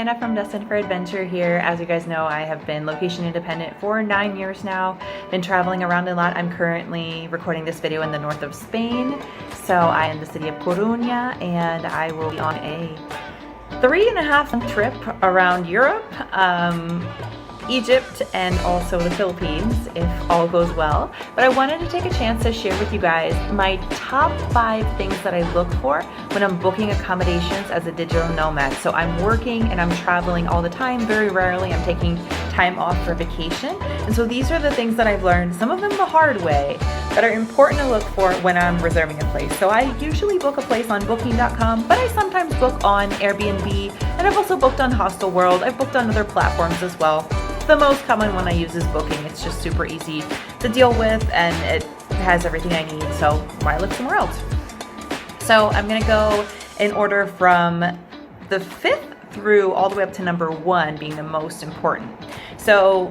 Hannah from Destined for Adventure here. As you guys know, I have been location independent for 9 years now. Been traveling around a lot. I'm currently recording this video in the north of Spain. So I am in the city of Coruña and I will be on a 3.5-month trip around Europe, Egypt, and also the Philippines if all goes well. But I wanted to take a chance to share with you guys my top 5 things that I look for when I'm booking accommodations as a digital nomad. So I'm working and I'm traveling all the time. Very rarely I'm taking time off for vacation. And so these are the things that I've learned, some of them the hard way, that are important to look for when I'm reserving a place. So I usually book a place on booking.com, but I sometimes book on Airbnb, and I've also booked on Hostel World. I've booked on other platforms as well. The most common one I use is Booking. It's just super easy to deal with and it has everything I need, so why look somewhere else? So I'm gonna go in order from the 5th through all the way up to number 1 being the most important. So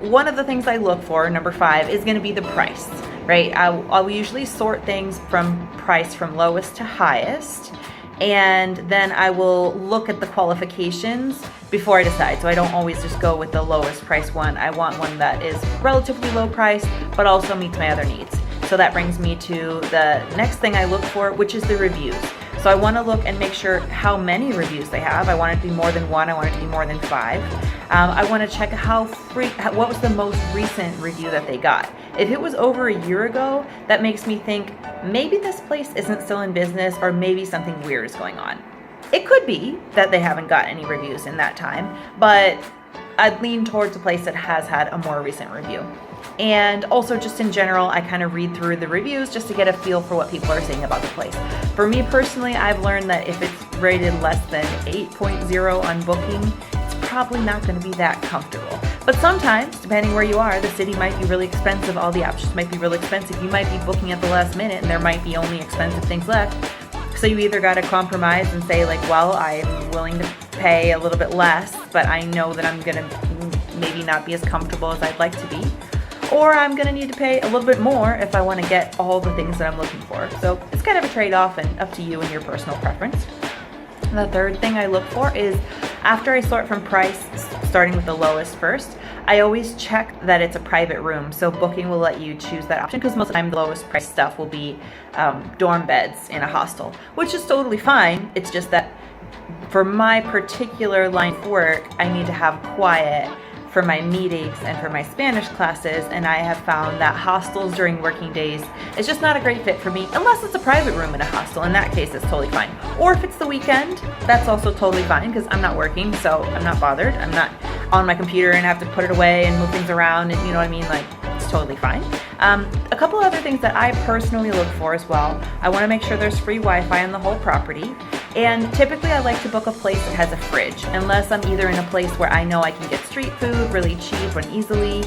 one of the things I look for, number 5, is gonna be the price, right? I'll usually sort things from price from lowest to highest, and then I will look at the qualifications before I decide. So I don't always just go with the lowest price one. I want one that is relatively low price, but also meets my other needs. So that brings me to the next thing I look for, which is the reviews. So I want to look and make sure how many reviews they have. I want it to be more than 1. I want it to be more than 5. I want to check what was the most recent review that they got. If it was over a year ago, that makes me think maybe this place isn't still in business, or maybe something weird is going on. It could be that they haven't got any reviews in that time, but I'd lean towards a place that has had a more recent review. And also just in general, I kind of read through the reviews just to get a feel for what people are saying about the place. For me personally, I've learned that if it's rated less than 8.0 on Booking, it's probably not going to be that comfortable. But sometimes, depending where you are, the city might be really expensive, all the options might be really expensive. You might be booking at the last minute and there might be only expensive things left. So you either got to compromise and say like, well, I'm willing to pay a little bit less, but I know that I'm going to maybe not be as comfortable as I'd like to be. Or I'm going to need to pay a little bit more if I want to get all the things that I'm looking for. So it's kind of a trade-off and up to you and your personal preference. The third thing I look for is, after I sort from price, starting with the lowest first, I always check that it's a private room. So Booking will let you choose that option because most of the time the lowest price stuff will be dorm beds in a hostel, which is totally fine. It's just that for my particular line of work, I need to have quiet for my meetings and for my Spanish classes, and I have found that hostels during working days is just not a great fit for me unless it's a private room in a hostel. In that case, it's totally fine. Or if it's the weekend, that's also totally fine because I'm not working, so I'm not bothered. I'm not on my computer and have to put it away and move things around, and you know what I mean? Like, it's totally fine. A couple other things that I personally look for as well. I want to make sure there's free Wi-Fi on the whole property. And typically I like to book a place that has a fridge, unless I'm either in a place where I know I can get street food really cheap and easily.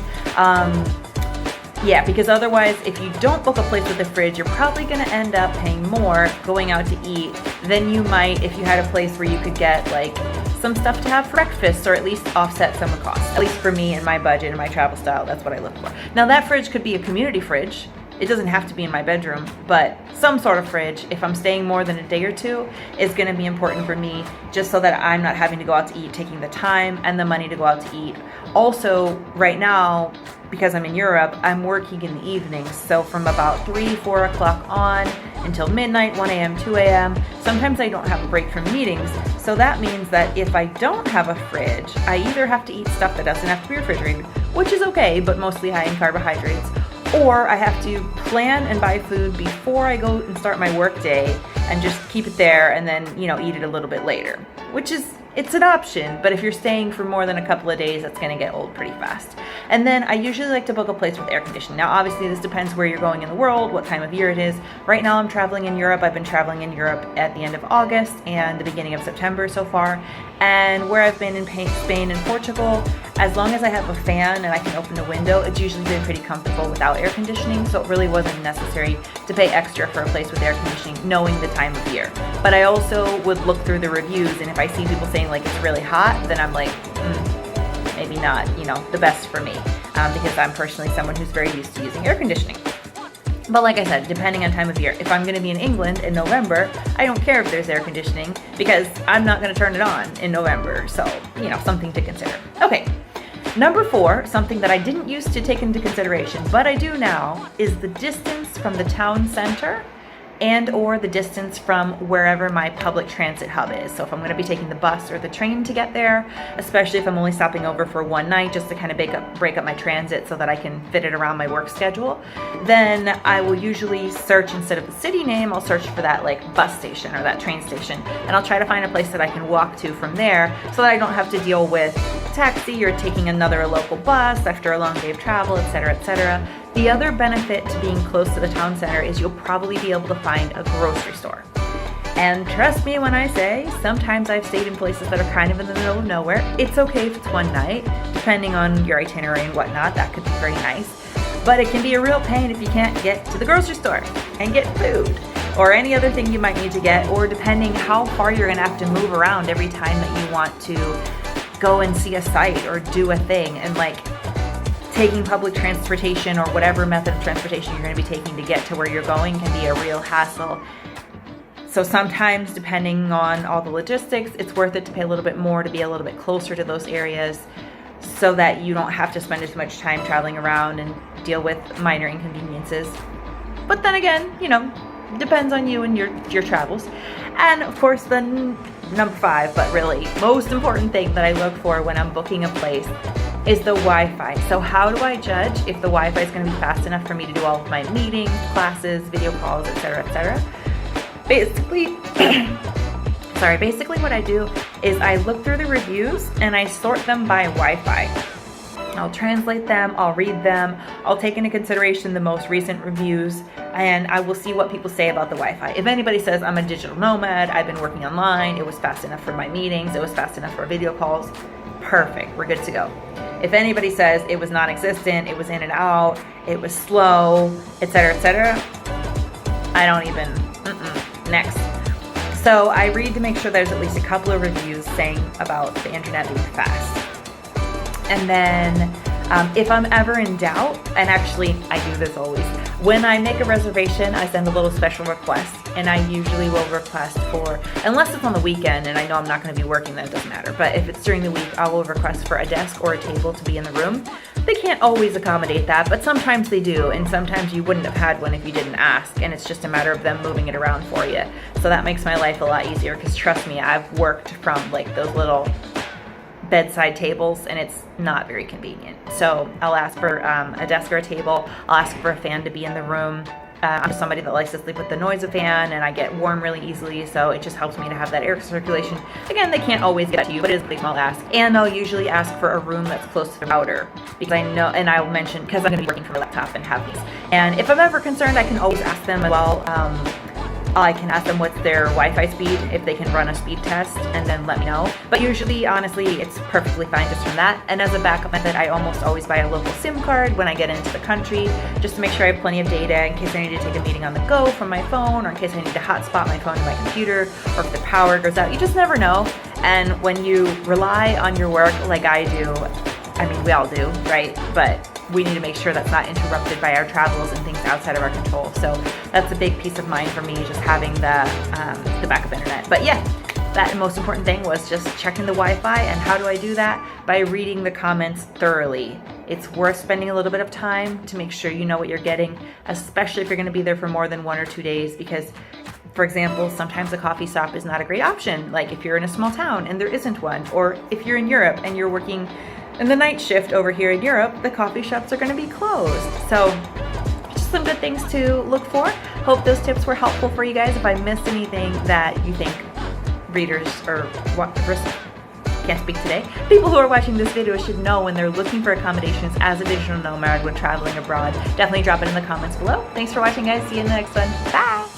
Yeah, because otherwise, if you don't book a place with a fridge, you're probably going to end up paying more going out to eat than you might if you had a place where you could get like some stuff to have for breakfast, or at least offset some of the costs. At least for me and my budget and my travel style, that's what I look for. Now that fridge could be a community fridge. It doesn't have to be in my bedroom, but some sort of fridge, if I'm staying more than a day or two, is gonna be important for me, just so that I'm not having to go out to eat, taking the time and the money to go out to eat. Also, right now, because I'm in Europe, I'm working in the evenings. So from about 3, 4 o'clock on until midnight, 1 a.m., 2 a.m., sometimes I don't have a break from meetings. So that means that if I don't have a fridge, I either have to eat stuff that doesn't have to be refrigerated, which is okay, but mostly high in carbohydrates, or I have to plan and buy food before I go and start my work day and just keep it there and then, you know, eat it a little bit later, which is, it's an option, but if you're staying for more than a couple of days, that's gonna get old pretty fast. And then I usually like to book a place with air conditioning. Now, obviously this depends where you're going in the world, what time of year it is. Right now I'm traveling in Europe. I've been traveling in Europe at the end of August and the beginning of September so far. And where I've been in Spain and Portugal, as long as I have a fan and I can open the window, it's usually been pretty comfortable without air conditioning, so it really wasn't necessary to pay extra for a place with air conditioning, knowing the time of year. But I also would look through the reviews, and if I see people saying like it's really hot, then I'm like, maybe not, you know, the best for me, because I'm personally someone who's very used to using air conditioning. But like I said, depending on time of year, if I'm gonna be in England in November, I don't care if there's air conditioning because I'm not gonna turn it on in November. So, something to consider. Okay, number 4, something that I didn't used to take into consideration, but I do now, is the distance from the town center and or the distance from wherever my public transit hub is. So if I'm gonna be taking the bus or the train to get there, especially if I'm only stopping over for one night just to kind of break up my transit so that I can fit it around my work schedule, then I will usually search, instead of the city name, I'll search for that like bus station or that train station, and I'll try to find a place that I can walk to from there so that I don't have to deal with taxi or taking another local bus after a long day of travel, etc., etc. The other benefit to being close to the town center is you'll probably be able to find a grocery store. And trust me when I say, sometimes I've stayed in places that are kind of in the middle of nowhere. It's okay if it's one night, depending on your itinerary and whatnot, that could be very nice. But it can be a real pain if you can't get to the grocery store and get food or any other thing you might need to get, or depending how far you're gonna have to move around every time that you want to go and see a site or do a thing, and like taking public transportation or whatever method of transportation you're going to be taking to get to where you're going can be a real hassle. So sometimes, depending on all the logistics, it's worth it to pay a little bit more to be a little bit closer to those areas so that you don't have to spend as much time traveling around and deal with minor inconveniences. But then again, depends on you and your travels. And of course, the number 5, but really most important thing that I look for when I'm booking a place is the Wi-Fi. So how do I judge if the Wi-Fi is going to be fast enough for me to do all of my meetings, classes, video calls, etc., etc.? Basically, what I do is I look through the reviews and I sort them by Wi-Fi. I'll translate them, I'll read them, I'll take into consideration the most recent reviews, and I will see what people say about the Wi-Fi. If anybody says, I'm a digital nomad, I've been working online, it was fast enough for my meetings, it was fast enough for video calls, perfect, we're good to go. If anybody says it was non-existent, it was in and out, it was slow, etc., etc., I don't even, next. So I read to make sure there's at least a couple of reviews saying about the internet being fast. And then if I'm ever in doubt, and actually I do this always, when I make a reservation, I send a little special request, and I usually will request for, unless it's on the weekend and I know I'm not going to be working, then it doesn't matter. But if it's during the week, I will request for a desk or a table to be in the room. They can't always accommodate that, but sometimes they do, and sometimes you wouldn't have had one if you didn't ask, and it's just a matter of them moving it around for you. So that makes my life a lot easier, because trust me, I've worked from like those little bedside tables, and it's not very convenient. So I'll ask for a desk or a table. I'll ask for a fan to be in the room. I'm somebody that likes to sleep with the noise of fan, and I get warm really easily, so it just helps me to have that air circulation. Again, they can't always get to you, but it is a small ask. And I'll usually ask for a room that's close to the router, because I know, and I'll mention, because I'm going to be working from a laptop and have these. And if I'm ever concerned, I can always ask them as well. I can ask them what's their Wi-Fi speed, if they can run a speed test, and then let me know. But usually, honestly, it's perfectly fine just from that. And as a backup method, I almost always buy a local SIM card when I get into the country, just to make sure I have plenty of data in case I need to take a meeting on the go from my phone, or in case I need to hotspot my phone to my computer, or if the power goes out. You just never know. And when you rely on your work like I do, I mean, we all do, right? But we need to make sure that's not interrupted by our travels and things outside of our control. So that's a big peace of mind for me, just having the backup internet. But yeah, that most important thing was just checking the Wi-Fi. And how do I do that? By reading the comments thoroughly. It's worth spending a little bit of time to make sure you know what you're getting, especially if you're gonna be there for more than 1 or 2 days, because for example, sometimes a coffee stop is not a great option. Like if you're in a small town and there isn't one, or if you're in Europe and you're working in the night shift over here in Europe, the coffee shops are going to be closed. So just some good things to look for. Hope those tips were helpful for you guys. If I missed anything that you think readers or can't speak today, people who are watching this video should know when they're looking for accommodations as a digital nomad when traveling abroad, definitely drop it in the comments below. Thanks for watching, guys. See you in the next one. Bye.